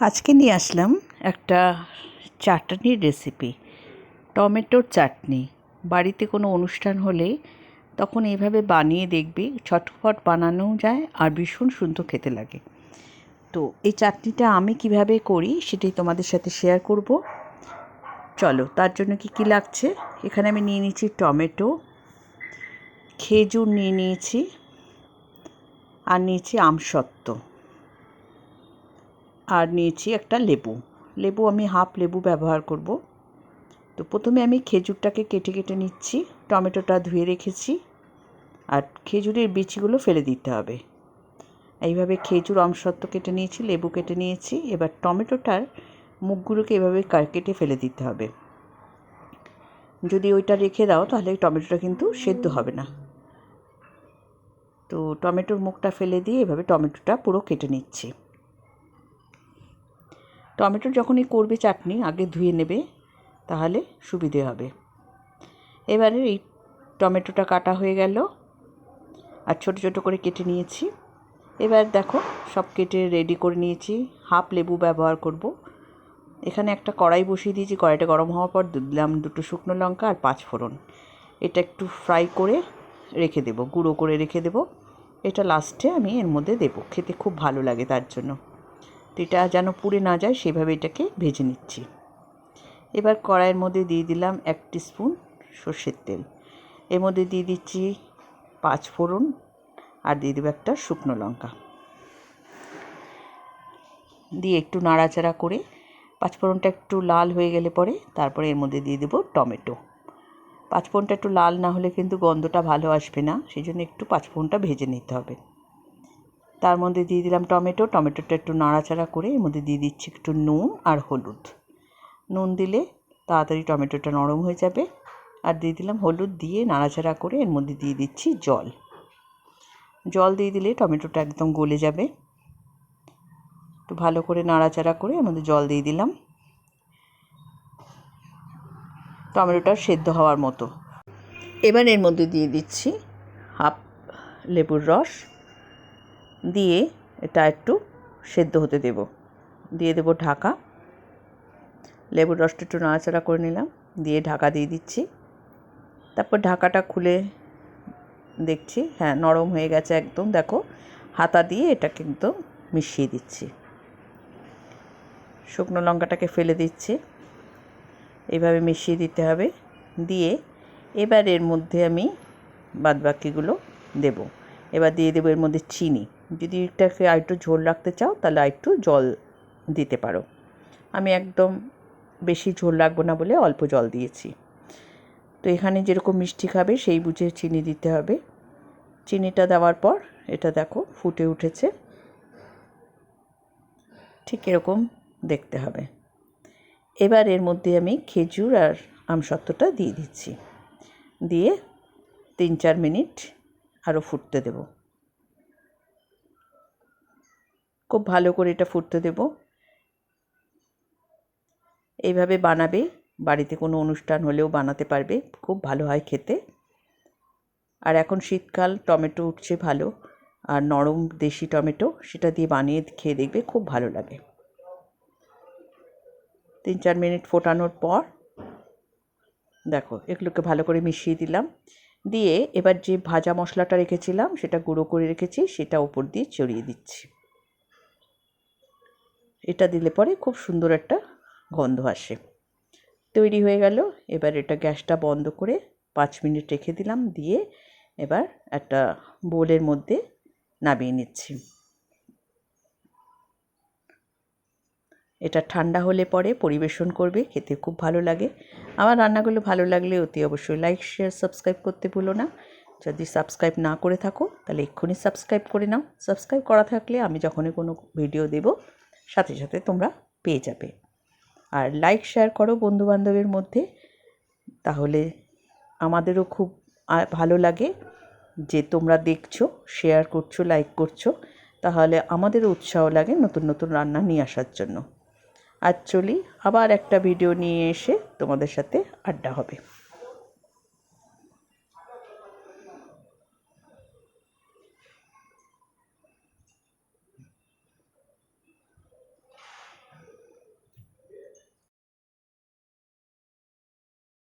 আজকে নিয়ে আসলাম একটা চাটনির রেসিপি, টমেটোর চাটনি। বাড়িতে কোনো অনুষ্ঠান হলে তখন এইভাবে বানিয়ে দেখবি, ছটফট বানানোও যায় আর ভীষণ সুন্দর খেতে লাগে। তো এই চাটনিটা আমি কিভাবে করি সেটাই তোমাদের সাথে শেয়ার করব। চলো, তার জন্য কি লাগছে। এখানে আমি নিয়ে নিয়েছি টমেটো, খেজুর নিয়ে নিয়েছি, আর নিয়েছি আমসত্ত্ব, আর নিয়েছি একটা লেবু আমি হাফ লেবু ব্যবহার করব। তো প্রথমে আমি খেজুরটাকে কেটে কেটে নিচ্ছি। টমেটোটা ধুয়ে রেখেছি, আর খেজুরের বিচিগুলো ফেলে দিতে হবে। এইভাবে খেজুর আমসত্ত্ব কেটে নিয়েছি, লেবু কেটে নিয়েছি। এবার টমেটোটার মুখগুলোকে এভাবে কেটে ফেলে দিতে হবে। যদি ওইটা রেখে দাও তাহলে টমেটোটা কিন্তু সেদ্ধ হবে না। তো টমেটোর মুখটা ফেলে দিয়ে এভাবে টমেটোটা পুরো কেটে নিচ্ছি। টমেটো যখনই করবে চাটনি আগে ধুয়ে নেবে, তাহলে সুবিধে হবে। এবারে এই টমেটোটা কাটা হয়ে গেল, আর ছোটো ছোটো করে কেটে নিয়েছি। এবার দেখো, সব কেটে রেডি করে নিয়েছি। হাফ লেবু ব্যবহার করব। এখানে একটা কড়াই বসিয়ে দিয়েছি। কড়াইটা গরম হওয়ার পর দিলাম 2 শুকনো লঙ্কা আর 5 ফোড়ন। এটা একটু ফ্রাই করে রেখে দেবো, গুঁড়ো করে রেখে দেবো। এটা লাস্টে আমি এর মধ্যে দেবো, খেতে খুব ভালো লাগে তার জন্য। তো এটা যেন পুড়ে না যায় সেভাবে এটাকে ভেজে নিচ্ছি। এবার কড়াইয়ের মধ্যে দিয়ে দিলাম 1 টিস্পুন সর্ষের তেল। এর মধ্যে দিয়ে দিচ্ছি 5 ফোড়ন, আর দিয়ে দেবো একটা শুকনো লঙ্কা। দিয়ে একটু নাড়াচাড়া করে 5 ফোড়নটা একটু লাল হয়ে গেলে পরে তারপরে এর মধ্যে দিয়ে দেবো টমেটো। 5 ফোড়নটা একটু লাল না হলে কিন্তু গন্ধটা ভালো আসবে না, সেই জন্য একটু 5 ফোড়নটা ভেজে নিতে হবে। তার মধ্যে দিয়ে দিলাম টমেটোটা একটু নাড়াচাড়া করে এর মধ্যে দিয়ে দিচ্ছি একটু নুন আর হলুদ। নুন দিলে তাড়াতাড়ি টমেটোটা নরম হয়ে যাবে। আর দিয়ে দিলাম হলুদ, দিয়ে নাড়াচাড়া করে এর মধ্যে দিয়ে দিচ্ছি জল দিয়ে দিলে টমেটোটা একদম গলে যাবে। একটু ভালো করে নাড়াচাড়া করে এর মধ্যে জল দিয়ে দিলাম, টমেটোটা সেদ্ধ হওয়ার মতো। এবার এর মধ্যে দিয়ে দিচ্ছি হাফ লেবুর রস, দিয়ে এটা একটু সেদ্ধ হতে দেব। দিয়ে দেব ঢাকা। লেবুর রসটা একটু নাড়াচাড়া করে নিলাম, দিয়ে ঢাকা দিয়ে দিচ্ছি। তারপর ঢাকাটা খুলে দেখছি, হ্যাঁ, নরম হয়ে গেছে একদম। দেখো, হাতা দিয়ে এটাকে একদম মিশিয়ে দিচ্ছি। শুকনো লঙ্কাটাকে ফেলে দিচ্ছি, এইভাবে মিশিয়ে দিতে হবে। দিয়ে এবার এর মধ্যে আমি বাদবাকিগুলো দেব। এবার দিয়ে দেবো এর মধ্যে চিনি। যদি এটাকে আরেকটু ঝোল রাখতে চাও তাহলে আরেকটু জল দিতে পারো। আমি একদম বেশি ঝোল রাখবো না বলে অল্প জল দিয়েছি। তো এখানে যেরকম মিষ্টি খাবে সেই বুঝে চিনি দিতে হবে। চিনিটা দেওয়ার পর এটা দেখো ফুটে উঠেছে, ঠিক এরকম দেখতে হবে। এবার এর মধ্যে আমি খেজুর আর আমসত্ত্বটা দিয়ে দিচ্ছি, দিয়ে 3-4 মিনিট আরও ফুটতে দেব। খুব ভালো করে এটা ফুটতে দেব। এইভাবে বানাবে, বাড়িতে কোনো অনুষ্ঠান হলেও বানাতে পারবে, খুব ভালো হয় খেতে। আর এখন শীতকাল, টমেটো উঠছে ভালো, আর নরম দেশি টমেটো, সেটা দিয়ে বানিয়ে খেয়ে দেখবে, খুব ভালো লাগে। 3-4 মিনিট ফোটানোর পর দেখো এগুলোকে ভালো করে মিশিয়ে দিলাম। দিয়ে এবার যে ভাজা মশলাটা রেখেছিলাম, সেটা গুঁড়ো করে রেখেছি, সেটা উপর দিয়ে ছড়িয়ে দিচ্ছি। এটা দিলে পরে খুব সুন্দর একটা গন্ধ আসে। তৈরি হয়ে গেল। এবার এটা গ্যাসটা বন্ধ করে 5 মিনিট রেখে দিলাম। দিয়ে এবার একটা বোলের মধ্যে নামিয়ে নিচ্ছি। এটা ঠান্ডা হলে পরে পরিবেশন করবে, খেতে খুব ভালো লাগে। আমার রান্নাগুলো ভালো লাগলে অতি অবশ্যই লাইক, শেয়ার, সাবস্ক্রাইব করতে ভুলো না। যদি সাবস্ক্রাইব না করে থাকো তাহলে এক্ষুনি সাবস্ক্রাইব করে নাও। সাবস্ক্রাইব করা থাকলে আমি যখনই কোনো ভিডিও দেব সাথে সাথে তোমরা পেয়ে যাবে। আর লাইক শেয়ার করো বন্ধুবান্ধবের মধ্যে, তাহলে আমাদেরও খুব ভালো লাগে যে তোমরা দেখছো, শেয়ার করছো, লাইক করছো। তাহলে আমাদেরও উৎসাহ লাগে নতুন নতুন রান্না নিয়ে আসার জন্য। আজ চলি, আবার একটা ভিডিও নিয়ে এসে তোমাদের সাথে আড্ডা হবে।